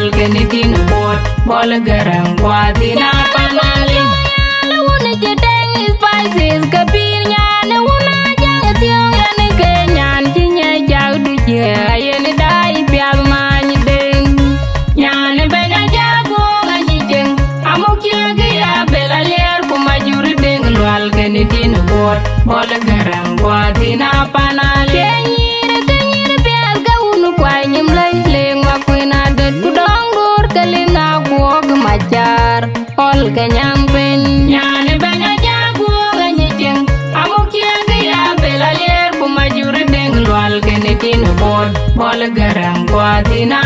lwal keni tin bot bol garang kwa tina panali ne wona jedeng spices kapir nyane wona jang tiong ene ke nyan tinye jag du je ayene dai pial many deng nyane bega jago ngani jeng amokia ke ya bela ler kuma juri deng lwal keni tin bot bol garang kwa tina panali Ol kenyang pen nyane banya jago ngani jeng amokia ke ya bela ler kuma juri deng lwal keni tin bot bol garang kwa tina